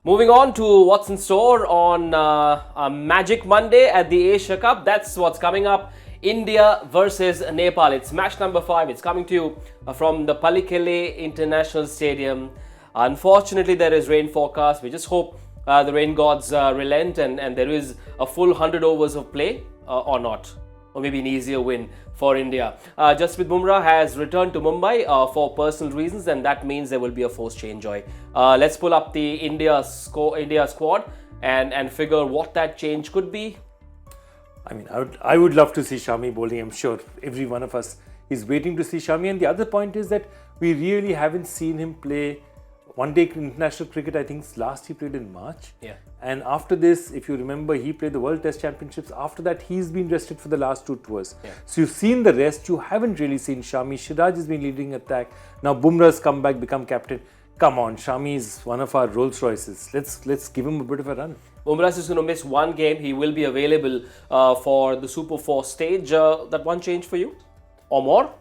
Moving on to what's in store on a Magic Monday at the Asia Cup. That's what's coming up. India versus Nepal. It's match number 5. It's coming to you from the Pallekele International Stadium. Unfortunately, there is rain forecast. We just hope the rain gods relent and there is a full 100 overs of play or not. Or maybe an easier win for India. Jasprit Bumrah has returned to Mumbai for personal reasons, and that means there will be a forced change, Joy. Let's pull up the India squad and figure what that change could be. I mean, I would love to see Shami bowling. I'm sure every one of us is waiting to see Shami. And the other point is that we really haven't seen him play one-day international cricket. I think last he played in March. Yeah. And after this, if you remember, he played the World Test Championships. After that, he's been rested for the last 2 tours. Yeah. So you've seen the rest. You haven't really seen Shami. Shiraj has been leading attack. Now Bumrah's come back, become captain. Come on, Shami is one of our Rolls Royces. Let's give him a bit of a run. Bumrah is going to miss one game. He will be available for the Super 4 stage. That one change for you? Or more?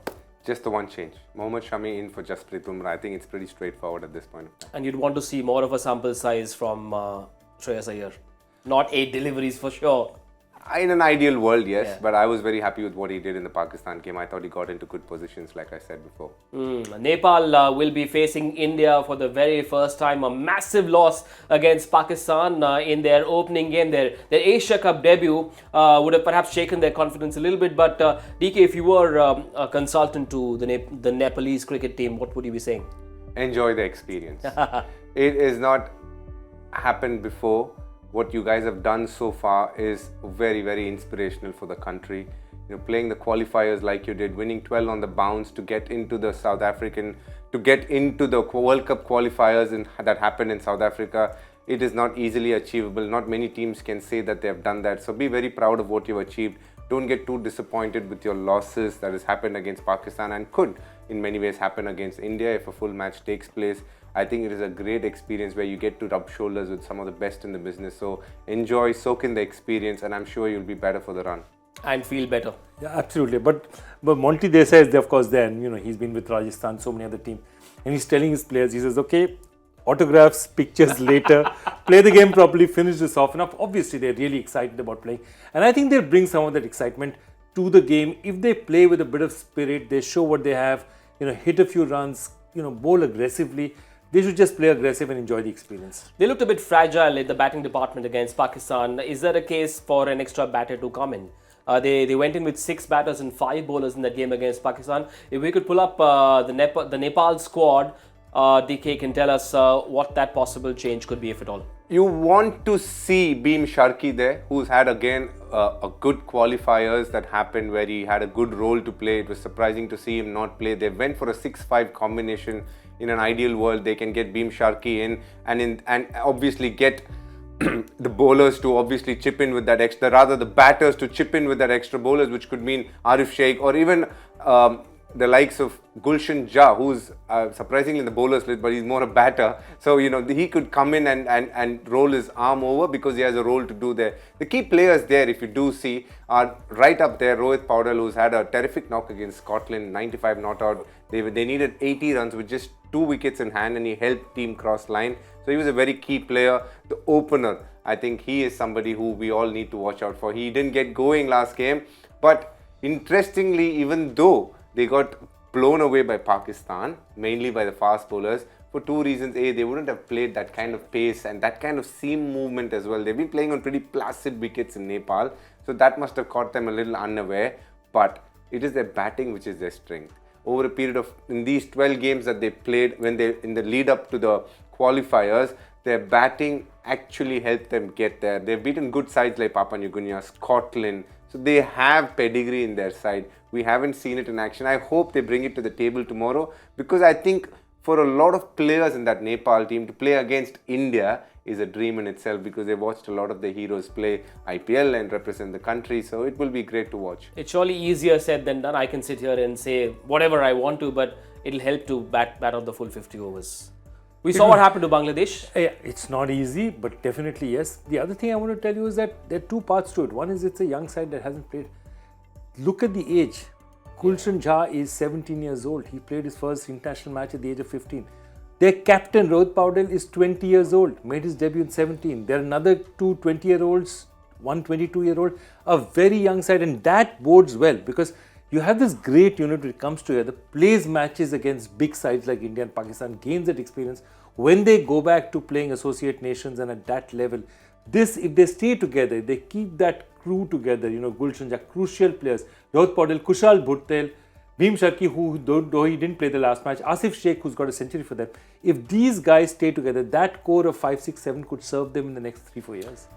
Just the one change. Mohammad Shami in for Jasprit Bumrah. I think it's pretty straightforward at this point of time. And you'd want to see more of a sample size from Shreyas Iyer. Not 8 deliveries for sure. In an ideal world, yes. Yeah. But I was very happy with what he did in the Pakistan game. I thought he got into good positions, like I said before. Nepal will be facing India for the very first time. A massive loss against Pakistan in their opening game. Their Asia Cup debut would have perhaps shaken their confidence a little bit. But DK, if you were a consultant to the Nepalese cricket team, what would you be saying? Enjoy the experience. It has not happened before. What you guys have done so far is very, very inspirational for the country. You know, playing the qualifiers like you did, winning 12 on the bounce to get into the World Cup qualifiers that happened in South Africa. It is not easily achievable. Not many teams can say that they have done that. So be very proud of what you've achieved. Don't get too disappointed with your losses that has happened against Pakistan and could in many ways happen against India if a full match takes place. I think it is a great experience where you get to rub shoulders with some of the best in the business. So enjoy, soak in the experience, and I'm sure you'll be better for the run. And feel better. Yeah, absolutely. But Monty Desai is, of course, there. And, he's been with Rajasthan, so many other teams. And he's telling his players, he says, okay, autographs, pictures later, play the game properly, finish this off. And obviously, they're really excited about playing. And I think they'll bring some of that excitement to the game. If they play with a bit of spirit, they show what they have, hit a few runs, bowl aggressively. They should just play aggressive and enjoy the experience. They looked a bit fragile in the batting department against Pakistan. Is there a case for an extra batter to come in? They went in with 6 batters and 5 bowlers in that game against Pakistan. If we could pull up the Nepal squad, DK can tell us what that possible change could be, if at all. You want to see Beam Sharkey there, who's had again a good qualifiers that happened where he had a good role to play. It was surprising to see him not play. They went for a 6-5 combination. In an ideal world, they can get Beam Sharkey in and obviously get the bowlers to obviously chip in with that extra, rather the batters to chip in with that extra bowlers, which could mean Arif Sheikh or even the likes of Gulshan Jah, who's surprisingly in the bowlers list, but he's more a batter. So, he could come in and roll his arm over because he has a role to do there. The key players there, if you do see, are right up there. Rohit Powdell, who's had a terrific knock against Scotland, 95 not out. They needed 80 runs with just 2 wickets in hand, and he helped team cross line. So he was a very key player. The opener, I think he is somebody who we all need to watch out for. He didn't get going last game, but interestingly, even though they got blown away by Pakistan, mainly by the fast bowlers, for 2 reasons. A, they wouldn't have played that kind of pace and that kind of seam movement as well. They've been playing on pretty placid wickets in Nepal, so that must have caught them a little unaware. But it is their batting which is their strength. Over a period of, in these 12 games that they played, when they in the lead up to the qualifiers, their batting actually helped them get there. They've beaten good sides like Papua New Guinea, Scotland. So they have pedigree in their side. We haven't seen it in action. I hope they bring it to the table tomorrow, because I think for a lot of players in that Nepal team to play against India is a dream in itself, because they've watched a lot of the heroes play IPL and represent the country. So it will be great to watch. It's surely easier said than done. I can sit here and say whatever I want to, but it'll help to bat out the full 50 overs. We saw what happened to Bangladesh. Yeah, it's not easy, but definitely yes. The other thing I want to tell you is that there are 2 parts to it. One is it's a young side that hasn't played. Look at the age. Gulshan Jah is 17 years old. He played his first international match at the age of 15. Their captain, Rohit Paudel, is 20 years old, made his debut in 17. There are another two 20-year-olds, one 22-year-old, a very young side, and that bodes well because you have this great unit when it comes together, plays matches against big sides like India and Pakistan, gains that experience. When they go back to playing associate nations and at that level, this, if they stay together, they keep that crew together, Gulshan Jah, crucial players, Rohit Paudel, Kushal Bhuttel, Bhim Sharkey, who though he didn't play the last match, Asif Sheikh, who's got a century for them. If these guys stay together, that core of 5, 6, 7 could serve them in the next 3-4 years.